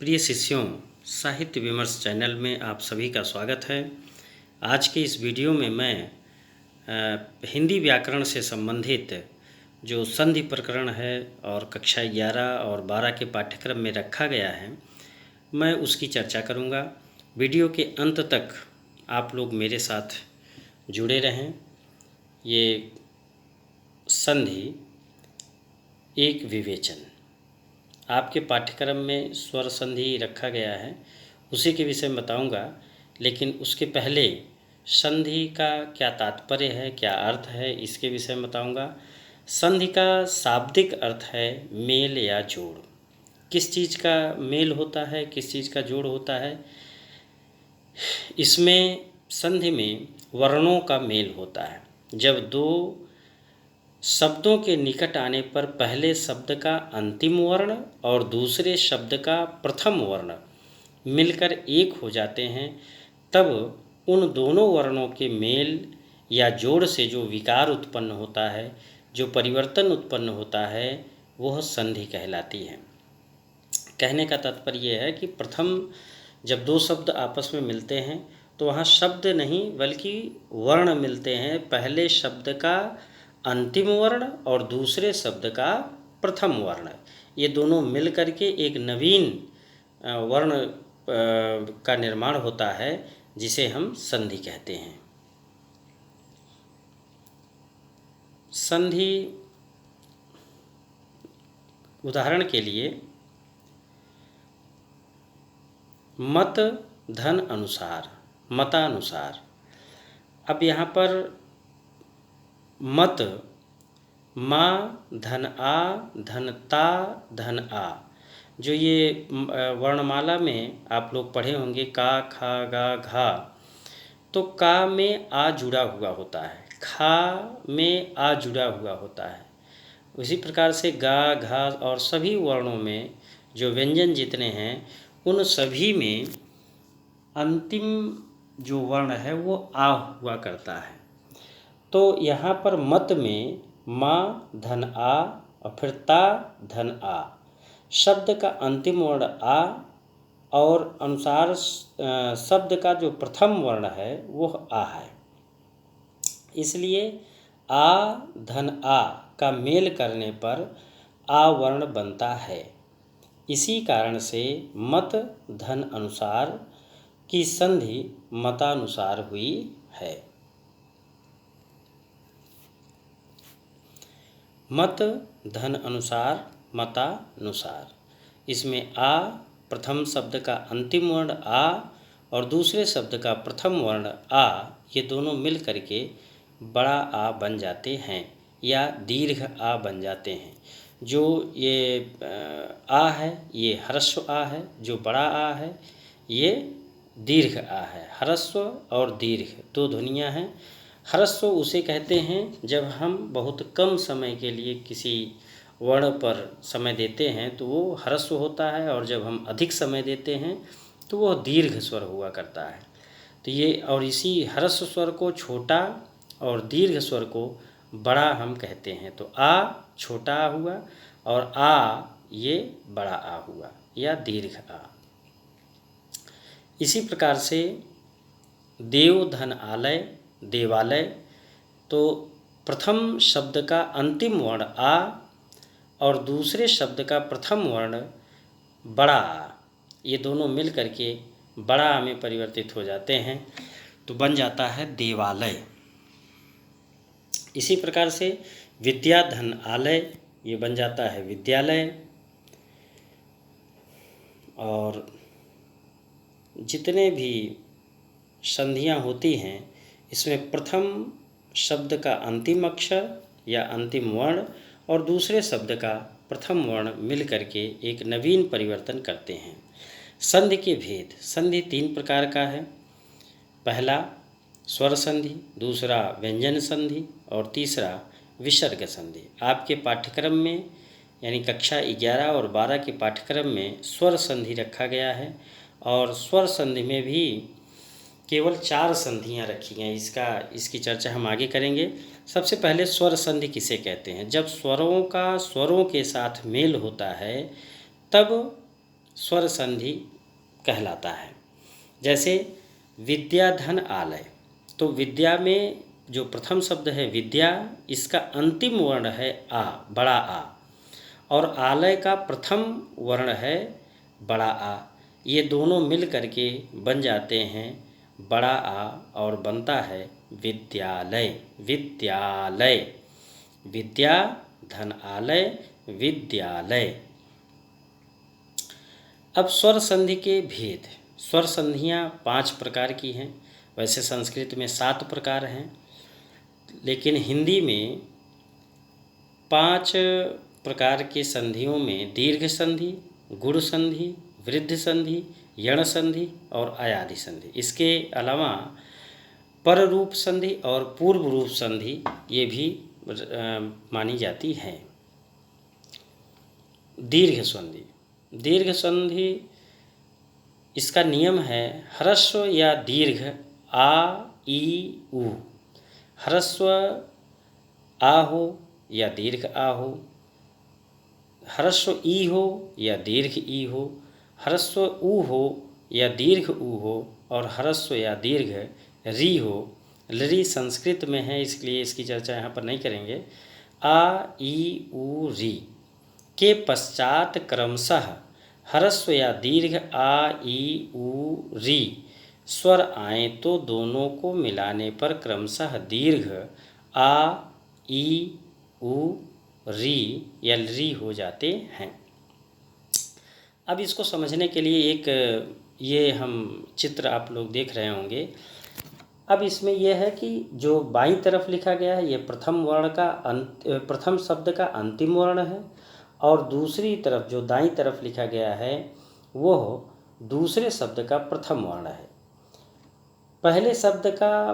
प्रिय शिष्यों, साहित्य विमर्श चैनल में आप सभी का स्वागत है। आज के इस वीडियो में मैं हिंदी व्याकरण से संबंधित जो संधि प्रकरण है और कक्षा 11 और 12 के पाठ्यक्रम में रखा गया है, मैं उसकी चर्चा करूंगा। वीडियो के अंत तक आप लोग मेरे साथ जुड़े रहें। ये संधि एक विवेचन आपके पाठ्यक्रम में स्वर संधि रखा गया है, उसी के विषय में बताऊंगा। लेकिन उसके पहले संधि का क्या तात्पर्य है, क्या अर्थ है, इसके विषय में बताऊंगा। संधि का शाब्दिक अर्थ है मेल या जोड़। किस चीज़ का मेल होता है, किस चीज़ का जोड़ होता है। इसमें संधि में वर्णों का मेल होता है। जब दो शब्दों के निकट आने पर पहले शब्द का अंतिम वर्ण और दूसरे शब्द का प्रथम वर्ण मिलकर एक हो जाते हैं, तब उन दोनों वर्णों के मेल या जोड़ से जो विकार उत्पन्न होता है, जो परिवर्तन उत्पन्न होता है, वह संधि कहलाती है। कहने का तात्पर्य यह है कि प्रथम जब दो शब्द आपस में मिलते हैं तो वहाँ शब्द नहीं बल्कि वर्ण मिलते हैं। पहले शब्द का अंतिम वर्ण और दूसरे शब्द का प्रथम वर्ण, ये दोनों मिल करके एक नवीन वर्ण का निर्माण होता है, जिसे हम संधि कहते हैं। संधि उदाहरण के लिए मत धन अनुसार, मतानुसार। अब यहाँ पर मत माँ धन आ धन ता धन आ, जो ये वर्णमाला में आप लोग पढ़े होंगे का खा गा घा, तो का में आ जुड़ा हुआ होता है, खा में आ जुड़ा हुआ होता है। उसी प्रकार से गा घा और सभी वर्णों में जो व्यंजन जितने हैं, उन सभी में अंतिम जो वर्ण है वो आ हुआ करता है। तो यहाँ पर मत में माँ धन आ और फिर ता धन आ, शब्द का अंतिम वर्ण आ और अनुसार शब्द का जो प्रथम वर्ण है वह आ है। इसलिए आ धन आ का मेल करने पर आ वर्ण बनता है। इसी कारण से मत धन अनुसार की संधि मतानुसार हुई है। मत धन अनुसार मतानुसार, इसमें आ प्रथम शब्द का अंतिम वर्ण आ और दूसरे शब्द का प्रथम वर्ण आ, ये दोनों मिल करके बड़ा आ बन जाते हैं या दीर्घ आ बन जाते हैं। जो ये आ है ये ह्रस्व आ है, जो बड़ा आ है ये दीर्घ आ है। ह्रस्व और दीर्घ दो ध्वनियाँ हैं। ह्रस्व उसे कहते हैं जब हम बहुत कम समय के लिए किसी वर्ण पर समय देते हैं तो वो ह्रस्व होता है, और जब हम अधिक समय देते हैं तो वह दीर्घ स्वर हुआ करता है। तो ये और इसी ह्रस्व स्वर को छोटा और दीर्घ स्वर को बड़ा हम कहते हैं। तो आ छोटा आ हुआ और आ ये बड़ा आ हुआ या दीर्घ आ। इसी प्रकार से देव धन आलय, देवालय, तो प्रथम शब्द का अंतिम वर्ण आ और दूसरे शब्द का प्रथम वर्ण बड़ा आ, ये दोनों मिल करके बड़ा आ में परिवर्तित हो जाते हैं, तो बन जाता है देवालय। इसी प्रकार से विद्या धन आलय, ये बन जाता है विद्यालय। और जितने भी संधियाँ होती हैं, इसमें प्रथम शब्द का अंतिम अक्षर या अंतिम वर्ण और दूसरे शब्द का प्रथम वर्ण मिल करके एक नवीन परिवर्तन करते हैं। संधि के भेद, संधि तीन प्रकार का है। पहला स्वर संधि, दूसरा व्यंजन संधि और तीसरा विसर्ग संधि। आपके पाठ्यक्रम में यानी कक्षा 11 और 12 के पाठ्यक्रम में स्वर संधि रखा गया है, और स्वर संधि में भी केवल 4 संधियाँ रखी हैं। इसकी चर्चा हम आगे करेंगे। सबसे पहले स्वर संधि किसे कहते हैं? जब स्वरों का स्वरों के साथ मेल होता है तब स्वर संधि कहलाता है। जैसे विद्या धन आलय, तो विद्या में जो प्रथम शब्द है विद्या, इसका अंतिम वर्ण है आ, बड़ा आ, और आलय का प्रथम वर्ण है बड़ा आ। ये दोनों मिल करके बन जाते हैं बड़ा आ और बनता है विद्यालय। विद्यालय, विद्या धन आलय, विद्यालय। अब स्वर संधि के भेद। स्वर संधियाँ 5 प्रकार की हैं। वैसे संस्कृत में 7 प्रकार हैं, लेकिन हिंदी में 5 प्रकार के संधियों में दीर्घ संधि, गुण संधि, वृद्धि संधि, यण संधि और अयादि संधि, इसके अलावा पर रूप संधि और पूर्व रूप संधि ये भी मानी जाती है। दीर्घ संधि। दीर्घ संधि, इसका नियम है ह्रस्व या दीर्घ आ ई उ। ह्रस्व आ हो या दीर्घ आ हो, ह्रस्व ई हो या दीर्घ ई हो, ह्रस्व उ हो या दीर्घ उ हो, और ह्रस्व या दीर्घ री हो। री संस्कृत में है, इसलिए इसकी चर्चा यहाँ पर नहीं करेंगे। आ ई उ री के पश्चात क्रमशः ह्रस्व या दीर्घ आ ई उ री स्वर आए तो दोनों को मिलाने पर क्रमशः दीर्घ आ ई उ री या री हो जाते हैं। अब इसको समझने के लिए एक ये हम चित्र आप लोग देख रहे होंगे। अब इसमें यह है कि जो बाईं तरफ लिखा गया है ये प्रथम वर्ण का प्रथम शब्द का अंतिम वर्ण है, और दूसरी तरफ जो दाईं तरफ लिखा गया है वो दूसरे शब्द का प्रथम वर्ण है। पहले शब्द का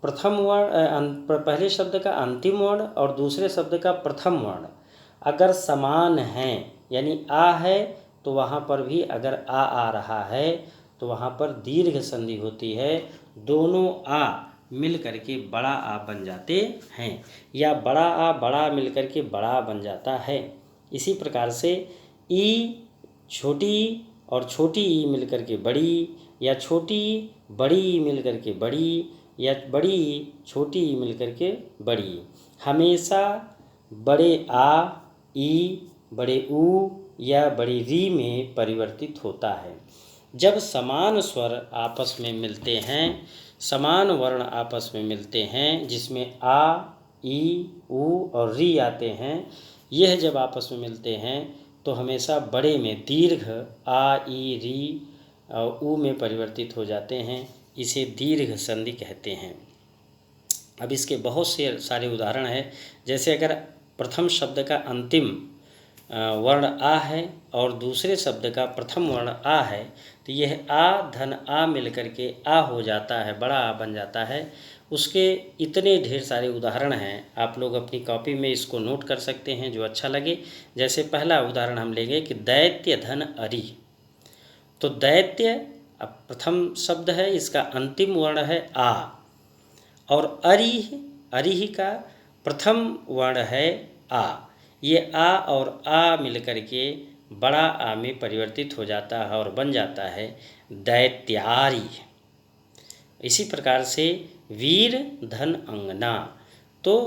प्रथम वर्ण, पहले शब्द का अंतिम वर्ण और दूसरे शब्द का प्रथम वर्ण अगर समान हैं, यानी आ है तो वहाँ पर भी अगर आ रहा है तो वहाँ पर दीर्घ संधि होती है। दोनों आ मिल करके बड़ा आ बन जाते हैं, या बड़ा आ बड़ा मिल करके बड़ा बन जाता है। इसी प्रकार से ई छोटी और छोटी ई मिल करके बड़ी, या छोटी बड़ी मिल करके बड़ी, या बड़ी छोटी मिल करके बड़ी, हमेशा बड़े आ, ई, बड़े ऊ या बड़ी री में परिवर्तित होता है। जब समान स्वर आपस में मिलते हैं, समान वर्ण आपस में मिलते हैं जिसमें आ, ई, ऊ और री आते हैं, यह जब आपस में मिलते हैं तो हमेशा बड़े में दीर्घ आ, ई, री और ऊ में परिवर्तित हो जाते हैं। इसे दीर्घ संधि कहते हैं। अब इसके बहुत से सारे उदाहरण हैं। जैसे अगर प्रथम शब्द का अंतिम वर्ण आ है और दूसरे शब्द का प्रथम वर्ण आ है तो यह आ धन आ मिलकर के आ हो जाता है, बड़ा आ बन जाता है। उसके इतने ढेर सारे उदाहरण हैं, आप लोग अपनी कॉपी में इसको नोट कर सकते हैं जो अच्छा लगे। जैसे पहला उदाहरण हम लेंगे कि दैत्य धन अरि। तो दैत्य अब प्रथम शब्द है, इसका अंतिम वर्ण है आ, और अरि का प्रथम वर्ण है आ। ये आ और आ मिलकर के बड़ा आ में परिवर्तित हो जाता है और बन जाता है दैत्यारी। इसी प्रकार से वीर धन अंगना, तो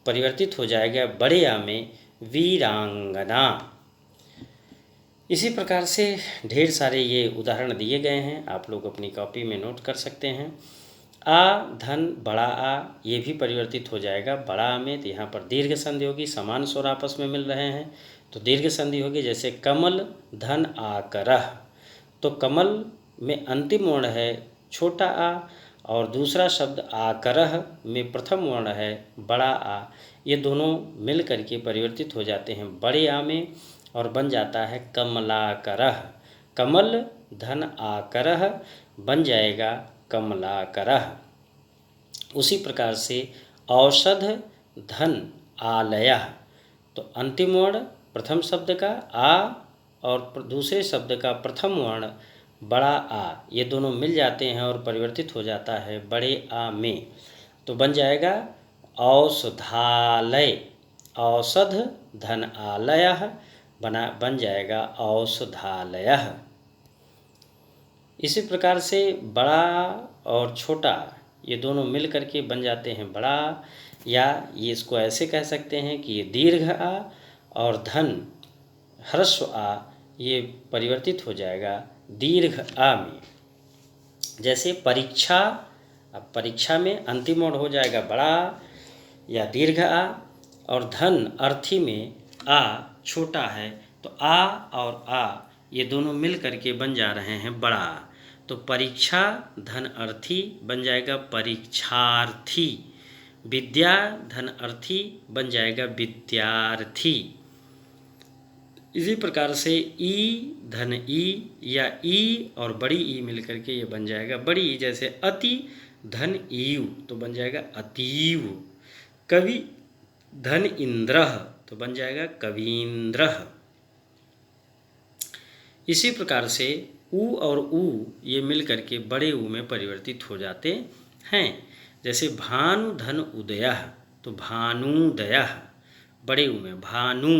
परिवर्तित हो जाएगा बड़े आ में वीरांगना। इसी प्रकार से ढेर सारे ये उदाहरण दिए गए हैं, आप लोग अपनी कॉपी में नोट कर सकते हैं। आ धन बड़ा आ, ये भी परिवर्तित हो जाएगा बड़ा आ में, तो यहाँ पर दीर्घ संधि होगी। समान स्वर आपस में मिल रहे हैं तो दीर्घ संधि होगी। जैसे कमल धन आकरह, तो कमल में अंतिम वर्ण है छोटा आ और दूसरा शब्द आकरह में प्रथम वर्ण है बड़ा आ। ये दोनों मिल करके परिवर्तित हो जाते हैं बड़े आ में और बन जाता है कमलाकरह। कमल धन आकरह बन जाएगा कमलाकरह। उसी प्रकार से औषध धन आलयः, तो अंतिम वर्ण प्रथम शब्द का आ और दूसरे शब्द का प्रथम वर्ण बड़ा आ, ये दोनों मिल जाते हैं और परिवर्तित हो जाता है बड़े आ में, तो बन जाएगा औषधालय। औषध धन आलयः बन जाएगा औषधालयः। इसी प्रकार से बड़ा और छोटा ये दोनों मिल करके बन जाते हैं बड़ा, या ये इसको ऐसे कह सकते हैं कि ये दीर्घ आ और धन ह्रस्व आ ये परिवर्तित हो जाएगा दीर्घ आ में। जैसे परीक्षा, अब परीक्षा में अंतिम वर्ण हो जाएगा बड़ा या दीर्घ आ, और धन अर्थी में आ छोटा है तो आ और आ ये दोनों मिल करके बन जा रहे हैं बड़ा। तो परीक्षा धन अर्थी बन जाएगा परीक्षार्थी, विद्या धन अर्थी बन जाएगा विद्यार्थी। इसी प्रकार से ई धन ई या ई और बड़ी ई मिल करके ये बन जाएगा बड़ी ई। जैसे अति धन ईव तो बन जाएगा अतीव। कवि धन इंद्रः तो बन जाएगा कवींद्रः। इसी प्रकार से ऊ और ऊ ये मिल करके बड़े ऊ में परिवर्तित हो जाते हैं। जैसे भानु धन उदयः तो भानुदयः, बड़े ऊ में भानु।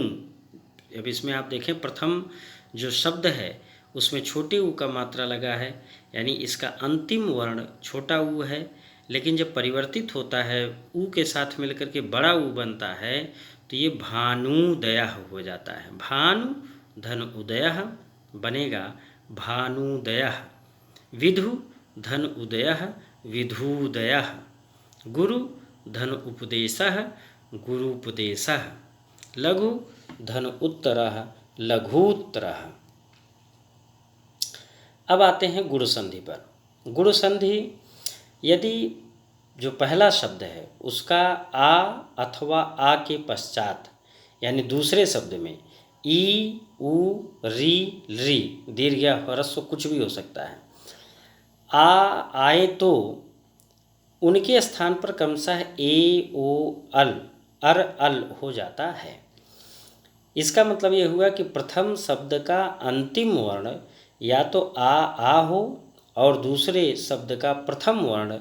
अब इसमें आप देखें प्रथम जो शब्द है उसमें छोटे ऊ का मात्रा लगा है, यानी इसका अंतिम वर्ण छोटा ऊ है, लेकिन जब परिवर्तित होता है ऊ के साथ मिलकर के बड़ा ऊ बनता है तो ये भानुदयः हो जाता है। भानु धन उदयः बनेगा भानुदयः। विधु धन उदयः विधुदयः। गुरु धन उपदेशः गुरुपदेशः। लघु धन उत्तरः लघूत्तरः। अब आते हैं गुण संधि पर। गुण संधि यदि जो पहला शब्द है उसका आ अथवा आ के पश्चात यानी दूसरे शब्द में ई उ री री दीर्घ या ह्रस्व कुछ भी हो सकता है आए तो उनके स्थान पर क्रमशः ए ओ अल अल हो जाता है। इसका मतलब ये हुआ कि प्रथम शब्द का अंतिम वर्ण या तो आ हो और दूसरे शब्द का प्रथम वर्ण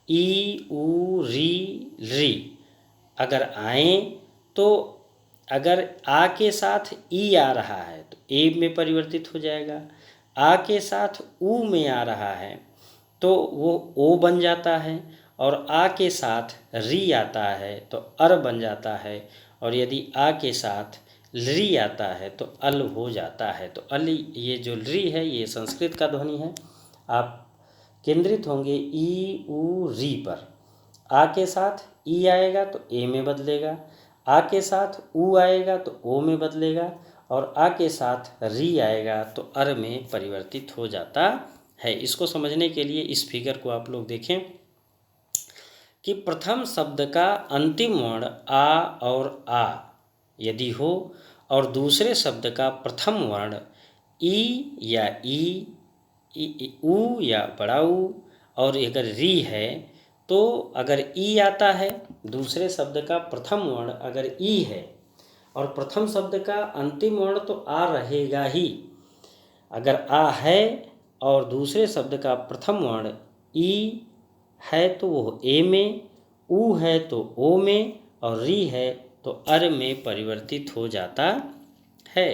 ई उ री री अगर आए तो अगर आ के साथ ई आ रहा है तो ए में परिवर्तित हो जाएगा, आ के साथ ऊ में आ रहा है तो वो ओ बन जाता है, और आ के साथ री आता है तो अर बन जाता है, और यदि आ के साथ री आता है तो अल हो जाता है। तो अल ये जो री है ये संस्कृत का ध्वनि है। आप केंद्रित होंगे ई उ री पर। आ के साथ ई आएगा तो ए में बदलेगा, आ के साथ ऊ आएगा तो ओ में बदलेगा, और आ के साथ री आएगा तो अर में परिवर्तित हो जाता है। इसको समझने के लिए इस फिगर को आप लोग देखें कि प्रथम शब्द का अंतिम वर्ण आ और आ यदि हो और दूसरे शब्द का प्रथम वर्ण ई या ई ऊ या बड़ा ऊ, और अगर री है तो अगर ई आता है दूसरे शब्द का प्रथम वर्ण अगर ई है और प्रथम शब्द का अंतिम वर्ण तो आ रहेगा ही। अगर आ है और दूसरे शब्द का प्रथम वर्ण ई है तो वो ए में, ऊ है तो ओ में, और री है तो अर में परिवर्तित हो जाता है।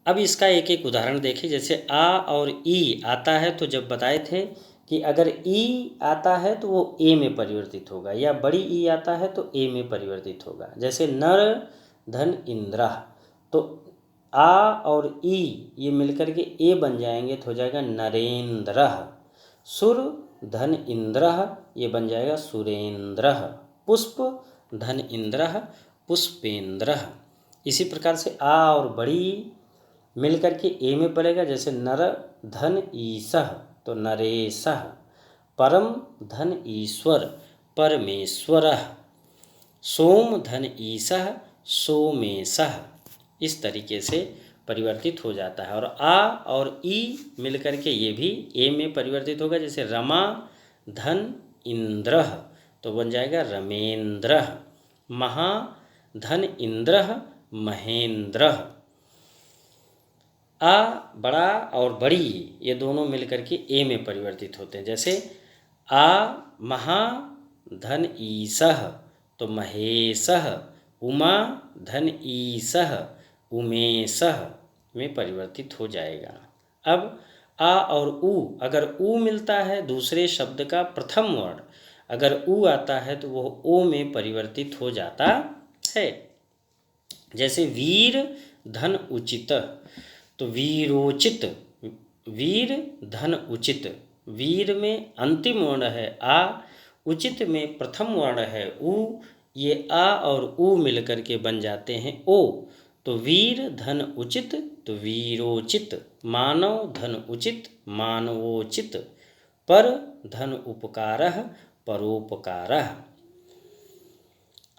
अब इसका एक एक उदाहरण देखिए। जैसे आ और ई आता है तो जब बताए थे कि अगर ई आता है तो वो ए में परिवर्तित होगा, या बड़ी ई आता है तो ए में परिवर्तित होगा। जैसे नर धन इंद्रः तो आ और ई ये मिलकर के ए बन जाएंगे तो हो जाएगा नरेंद्रः। सुर धन इंद्रः ये बन जाएगा सुरेंद्रः। पुष्प धन इंद्रः पुष्पेंद्रः। इसी प्रकार से आ और बड़ी मिल करके ए में पड़ेगा। जैसे नर धन ईशः तो नरेशः। परम धन ईश्वर परमेश्वरः। सोम धन ईशः सोमेशः। इस तरीके से परिवर्तित हो जाता है। और आ और ई मिल करके ये भी ए में परिवर्तित होगा। जैसे रमा धन इंद्रः तो बन जाएगा रमेंद्रः। महा धन इंद्रः महेंद्रः। आ बड़ा और बड़ी ये दोनों मिलकर के ए में परिवर्तित होते हैं। जैसे आ महा धन ईशः तो महेशः। उमा धन ईसह उमेशह में परिवर्तित हो जाएगा। अब आ और उ, अगर उ मिलता है दूसरे शब्द का प्रथम वर्ण, अगर उ आता है तो वह ओ में परिवर्तित हो जाता है। जैसे वीर धन उचित, तो वीरोचित, वीर धन उचित, वीर में अंतिम वर्ण है आ, उचित में प्रथम वर्ण है उ, ये आ और उ मिलकर के बन जाते हैं ओ। तो वीर धन उचित तो वीरोचित, मानव धन उचित मानवोचित, पर धन उपकारः परोपकारः।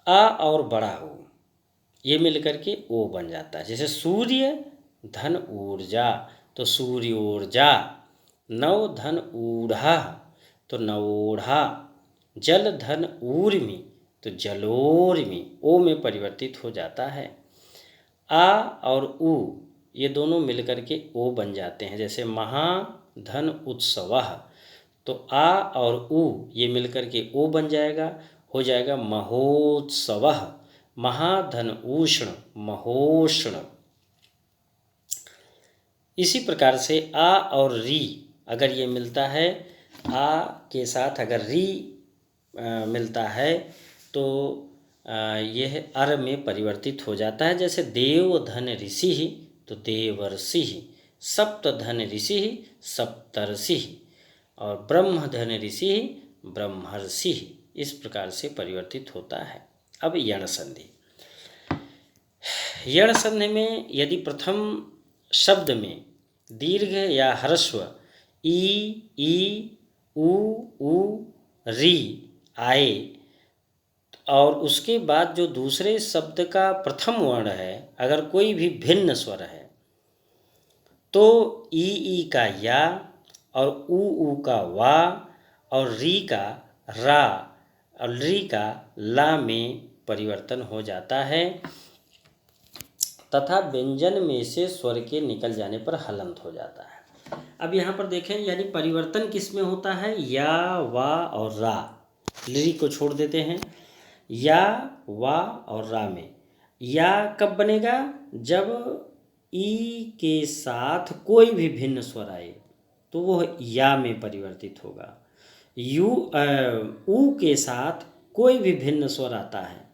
आ और बड़ा हो ये मिलकर के ओ बन जाता है। जैसे सूर्य धन ऊर्जा तो सूर्योर्जा, नव धन ऊढ़ा तो नवोढ़ा, जल धन ऊर्मि तो जलोर्मि, ओ में परिवर्तित हो जाता है। आ और उ ये दोनों मिलकर के ओ बन जाते हैं। जैसे महाधन उत्सवः, तो आ और उ ये मिलकर के ओ बन जाएगा, हो जाएगा महोत्सवः, महाधन उष्ण महोष्ण। इसी प्रकार से आ और री अगर ये मिलता है, आ के साथ अगर री मिलता है तो यह अर में परिवर्तित हो जाता है। जैसे देव धन ऋषि तो देवर्षि, सप्त धन ऋषि सप्तर्षि, और ब्रह्म धन ऋषि ब्रह्मर्षि, इस प्रकार से परिवर्तित होता है। अब यण संधि, यण संधि में यदि प्रथम शब्द में दीर्घ या ह्रस्व ई उ री आए और उसके बाद जो दूसरे शब्द का प्रथम वर्ण है अगर कोई भी भिन्न स्वर है तो ई का या और उ का वा और री का रा और री का ला में परिवर्तन हो जाता है तथा व्यंजन में से स्वर के निकल जाने पर हलंत हो जाता है। अब यहाँ पर देखें यानी परिवर्तन किस में होता है, या वा और रा, ली को छोड़ देते हैं, या वा और रा में। या कब बनेगा, जब ई के साथ कोई भी भिन्न स्वर आए तो वह या में परिवर्तित होगा। उ के साथ कोई भी भिन्न स्वर आता है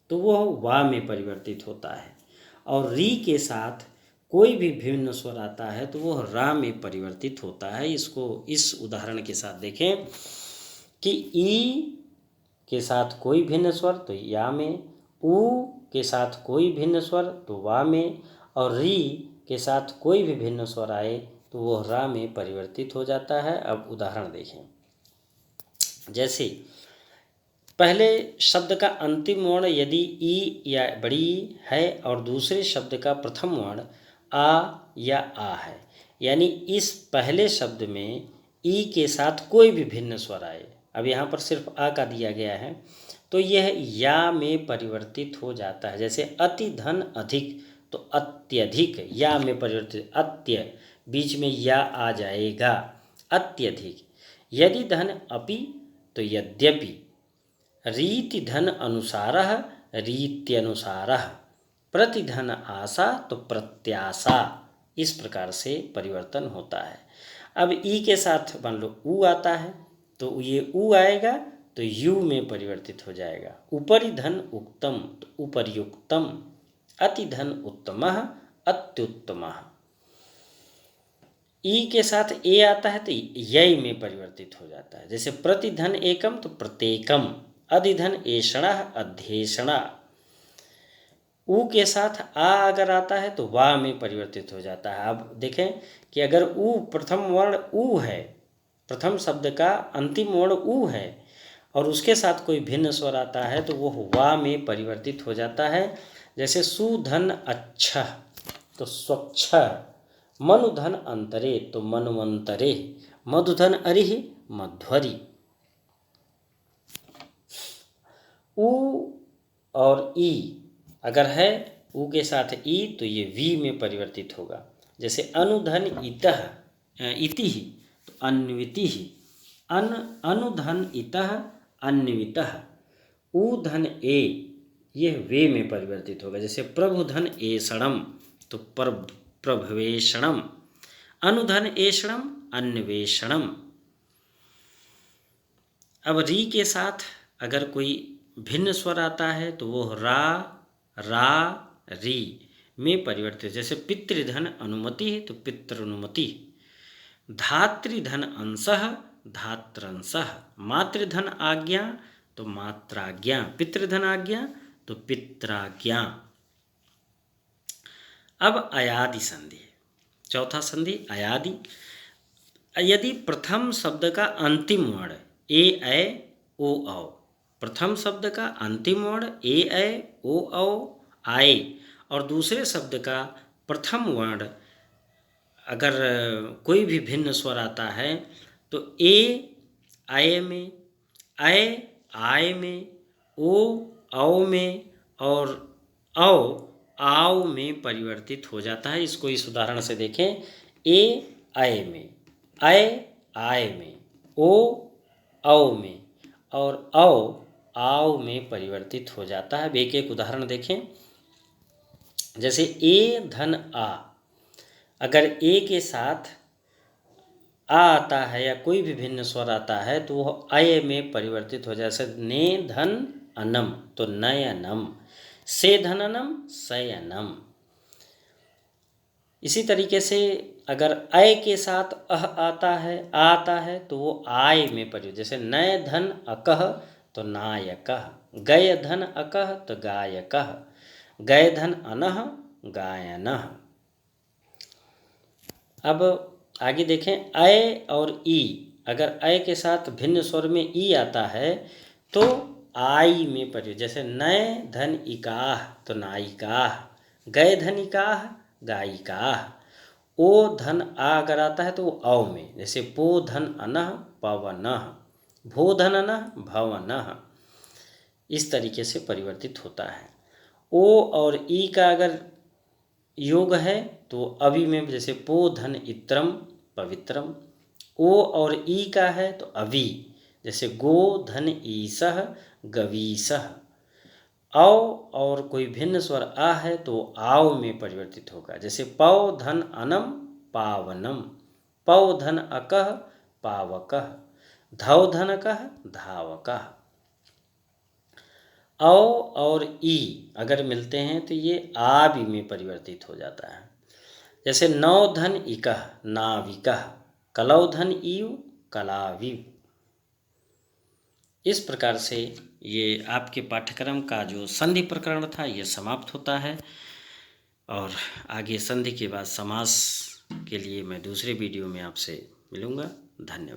तो वह वा में परिवर्तित होता है, और री के साथ कोई भी भिन्न स्वर आता है तो वह रा में परिवर्तित होता है। इसको इस उदाहरण के साथ देखें कि ई के साथ कोई भिन्न स्वर तो या में, उ के साथ कोई भिन्न स्वर तो वा में, और री के साथ कोई भी भिन्न स्वर आए तो वह रा में परिवर्तित हो जाता है। अब उदाहरण देखें, जैसे पहले शब्द का अंतिम वर्ण यदि ई या बड़ी है और दूसरे शब्द का प्रथम वर्ण आ या आ है, यानी इस पहले शब्द में ई के साथ कोई भी भिन्न स्वर आए, अब यहाँ पर सिर्फ आ का दिया गया है तो यह या में परिवर्तित हो जाता है। जैसे अति धन अधिक तो अत्यधिक, या में परिवर्तित, अत्य बीच में या आ जाएगा, अत्यधिक। यदि धन अपि तो यद्यपि, रीति धन अनुसारः रीत्यनुसारः, प्रतिधन आशा तो प्रत्याशा, इस प्रकार से परिवर्तन होता है। अब ई के साथ मान लो उ आता है तो ये उ आएगा तो यू में परिवर्तित हो जाएगा। उपरि धन उक्तम तो उपर्युक्तम, अति धन उत्तमः अत्युत्तमः। ई के साथ ए आता है तो य में परिवर्तित हो जाता है। जैसे प्रतिधन एकम तो प्रत्येकम, अधिधन एषणः अध्येषणा। उ के साथ आ अगर आता है तो वा में परिवर्तित हो जाता है। अब देखें कि अगर उ प्रथम वर्ण उ है, प्रथम शब्द का अंतिम वर्ण उ है और उसके साथ कोई भिन्न स्वर आता है तो वह वा में परिवर्तित हो जाता है। जैसे सुधन अच्छा तो स्वच्छ, मनुधन अंतरे तो मन्वंतरे, मधुधन अरिहि मध्वरि। उ और ई अगर है, उ के साथ ई तो ये वी में परिवर्तित होगा। जैसे अनुधन इतः इति तो अन्विति, अनुधन इतः अन्वितः। उ धन ए यह वे में परिवर्तित होगा। जैसे प्रभुधन एषणम तो प्रभवेषणम, अनुधन एषणम अन्वेषणम। अब री के साथ अगर कोई भिन्न स्वर आता है तो वो रा रा री में परिवर्तित। जैसे पितृधन अनुमति है तो पितृनुमति, धातृधन अंशः धात्रंशः, मातृधन आज्ञा तो मात्राज्ञा, पितृधन आज्ञा तो पित्राज्ञा। अब अयादि संधि है, चौथा संधि अयादि। यदि प्रथम शब्द का अंतिम वर्ण ए ऐ ओ औ, प्रथम शब्द का अंतिम वर्ण ए ऐ ओ औ आए और दूसरे शब्द का प्रथम वर्ण अगर कोई भी भिन्न स्वर आता है तो ए आए में, ऐ आय में, ओ औ में और औ आओ में परिवर्तित हो जाता है। इसको इस उदाहरण से देखें। ए आय में, ऐ आय में, ओ औ में और औ आओ में परिवर्तित हो जाता है। एक एक उदाहरण देखें। जैसे ए धन आ, अगर ए के साथ आ आता है या कोई भी भिन्न स्वर आता है तो वह अय में परिवर्तित हो जाए। जैसे ने धन अनम तो नयनम, से धननम सयनम। इसी तरीके से अगर अय के साथ अह आता है तो वो आय में परिवर्तित। जैसे नय धन अकह तो नायकः, गय धन अकह तो गायकः, गय धन अनह गायनः। अब आगे देखें। अय और ई, अगर अय के साथ भिन्न स्वर में ई आता है तो आई में परिवर्तित। जैसे नय धन इकाह तो नायिकाह, गय धन इकाह गायिकाह, ओ धन आ अगर आता है तो वो औ में। जैसे पो धन अनः पवनः, भो धन अनः भवनः। इस तरीके से परिवर्तित होता है। ओ और ई का अगर योग है तो अवि में। जैसे पो धन इत्रम पवित्रम, ओ और ई का है तो अवि। जैसे गो धन ईसह गवीसह। औ और कोई भिन्न स्वर आ है तो आओ में परिवर्तित होगा। जैसे पौ धन अनम पावनम, पौ धन अकह पावकः, धौ धन अकह धावकः। औ और ई अगर मिलते हैं तो ये आबि में परिवर्तित हो जाता है। जैसे नौ धन इकह नाविकः, कलौ धन ईव कलाविव। इस प्रकार से ये आपके पाठ्यक्रम का जो संधि प्रकरण था ये समाप्त होता है और आगे संधि के बाद समास के लिए मैं दूसरे वीडियो में आपसे मिलूँगा। धन्यवाद।